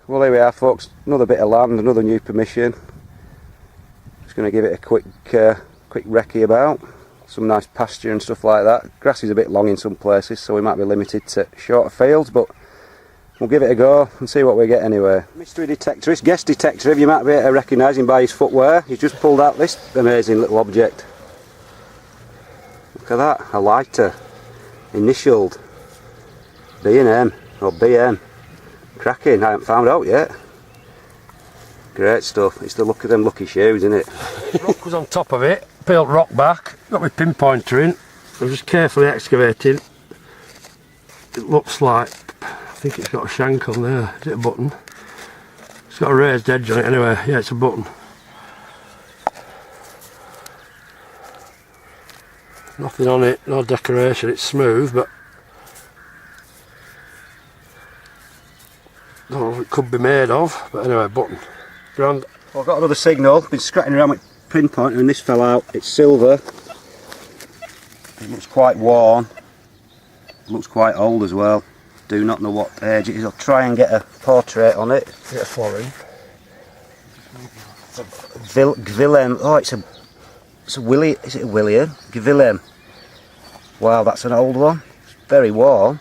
Well, here we are, folks. Another bit of land, another new permission. Just going to give it a quick recce about. Some nice pasture and stuff like that. Grass is a bit long in some places, so we might be limited to shorter fields, but we'll give it a go and see what we get anyway. Mystery detectorist, guest detective, you might be able to recognise him by his footwear. He's just pulled out this amazing little object. Look at that, a lighter, initialed B&M or BM. Cracking, I haven't found out yet. Great stuff. It's the look of them lucky shoes, isn't it? Rock was on top of it, peeled rock back, got my pinpointer in. I'm just carefully excavating. It looks like, I think it's got a shank on there. Is it a button? It's got a raised edge on it anyway. Yeah, it's a button. Nothing on it, no decoration, it's smooth, but I don't know what it could be made of, but anyway, button. Grand. Well, I've got another signal, been scratching around with pinpointer and this fell out. It's silver. It looks quite worn. It looks quite old as well. Do not know what age it is. I'll try and get a portrait on it. Get a florin. Gwilym. Oh, it's a Willie. Is it a William? Gwilym. Wow, that's an old one. Very worn.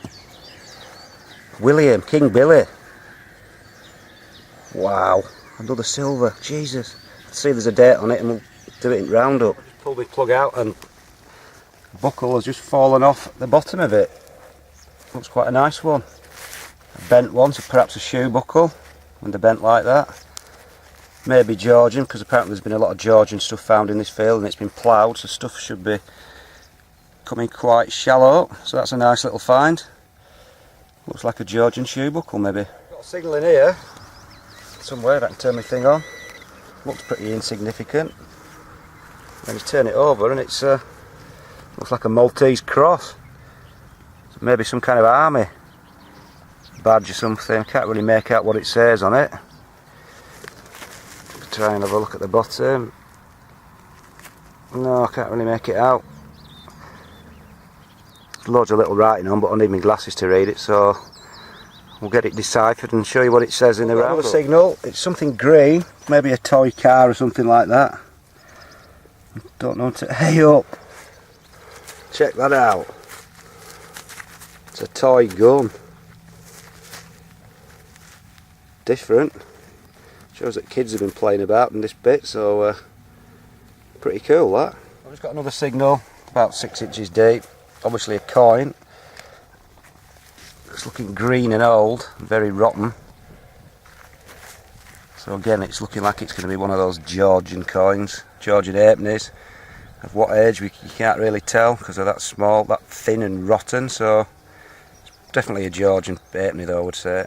William, King Billy. Wow, another silver. Jesus. Let's see if there's a date on it and we'll do it in roundup. Just pull the plug out and the buckle has just fallen off the bottom of it. Looks quite a nice one. A bent one, so perhaps a shoe buckle when they're bent like that. Maybe Georgian, because apparently there's been a lot of Georgian stuff found in this field and it's been ploughed, so stuff should be coming quite shallow. So that's a nice little find. Looks like a Georgian shoe buckle maybe. Got a signal in here somewhere, I can turn my thing on. Looks pretty insignificant. Then you turn it over and it's looks like a Maltese cross. So maybe some kind of army badge or something. Can't really make out what it says on it. Try and have a look at the bottom. No, I can't really make it out. Loads of little writing on, but I need my glasses to read it, so we'll get it deciphered and show you what it says in the roundup. Another signal, it's something green, maybe a toy car or something like that. Don't know to. Hey up! Check that out. It's a toy gun. Different. Shows that kids have been playing about in this bit, so pretty cool that. I've just got another signal, about 6 inches deep. Obviously a coin. It's looking green and old, very rotten. So again, it's looking like it's going to be one of those Georgian coins, Georgian halfpennies. Of what age you can't really tell because of that small, that thin and rotten. So it's definitely a Georgian halfpenny though, I would say.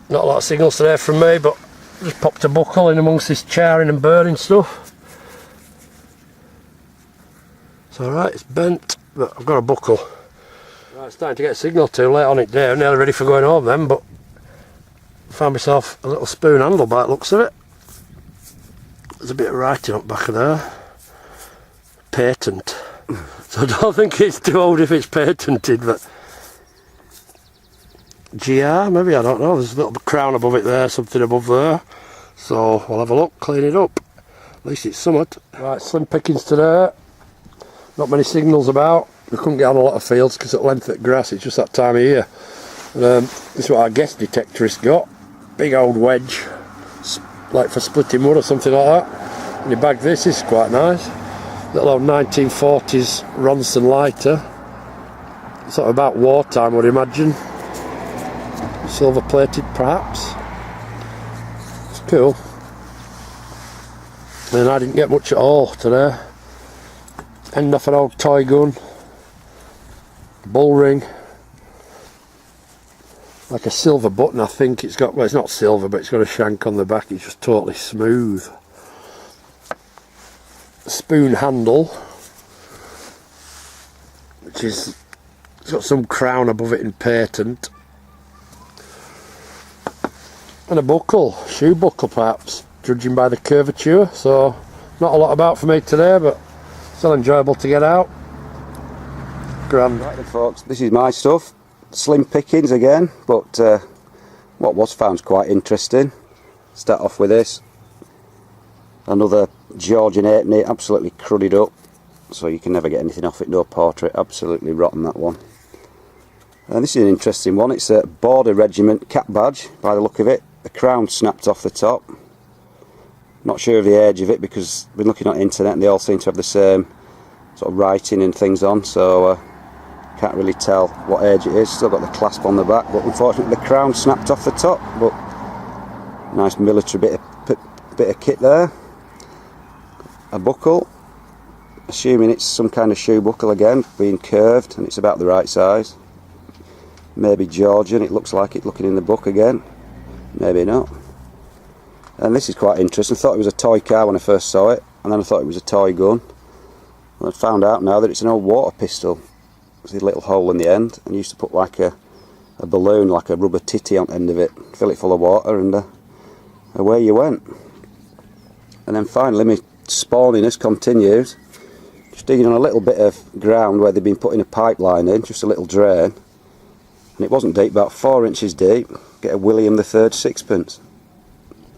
Not a lot of signals today from me, but just popped a buckle in amongst this charring and burning stuff. It's alright, it's bent, but I've got a buckle. Right, it's starting to get a signal too late on it there. I'm nearly ready for going home then, but I found myself a little spoon handle by the looks of it. There's a bit of writing up back of there. Patent. So I don't think it's too old if it's patented, but GR, maybe, I don't know. There's a little crown above it there, something above there. So we'll have a look, clean it up. At least it's summered. Right, slim pickings today. Not many signals about. We couldn't get on a lot of fields because at length at grass, it's just that time of year. This is what our guest detectorist got. Big old wedge, like for splitting wood or something like that. And he bagged this is quite nice. Little old 1940s Ronson lighter. Sort of about wartime, I would imagine. Silver plated perhaps. It's cool. And I didn't get much at all today. End off an old toy gun. Bull ring. Like a silver button, I think. It's got, well, it's not silver, but it's got a shank on the back. It's just totally smooth. Spoon handle, which is, it's got some crown above it in patent. And a buckle, shoe buckle perhaps, judging by the curvature. So not a lot about for me today, but still enjoyable to get out. Grand. Right then folks, this is my stuff. Slim pickings again, but what was found's quite interesting. Start off with this. Another Georgian 8-knit, absolutely crudded up, so you can never get anything off it, no portrait, absolutely rotten that one. And this is an interesting one. It's a Border Regiment cap badge by the look of it. The crown snapped off the top. Not sure of the age of it because I've been looking on the internet and they all seem to have the same sort of writing and things on, so can't really tell what age it is. Still got the clasp on the back, but unfortunately the crown snapped off the top. But nice military bit of kit there. A buckle, assuming it's some kind of shoe buckle again, being curved, and it's about the right size. Maybe Georgian, it looks like it looking in the book again. Maybe not. And this is quite interesting. I thought it was a toy car when I first saw it, and then I thought it was a toy gun. And I've found out now that it's an old water pistol. There's a little hole in the end, and you used to put like a balloon, like a rubber titty on the end of it, fill it full of water, and away you went. And then finally my spawniness continues. Just digging on a little bit of ground where they've been putting a pipeline in, just a little drain. And it wasn't deep, about 4 inches deep. Get a William III sixpence.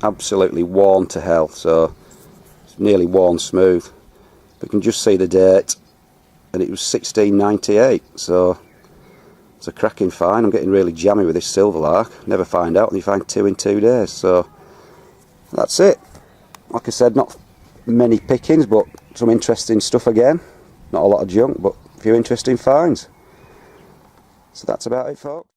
Absolutely worn to hell, so it's nearly worn smooth. We can just see the date, and it was 1698, so it's a cracking find. I'm getting really jammy with this silver lark. Never find out, and you find 2 in 2 days, so that's it. Like I said, not many pickings, but some interesting stuff again. Not a lot of junk, but a few interesting finds. So that's about it, folks.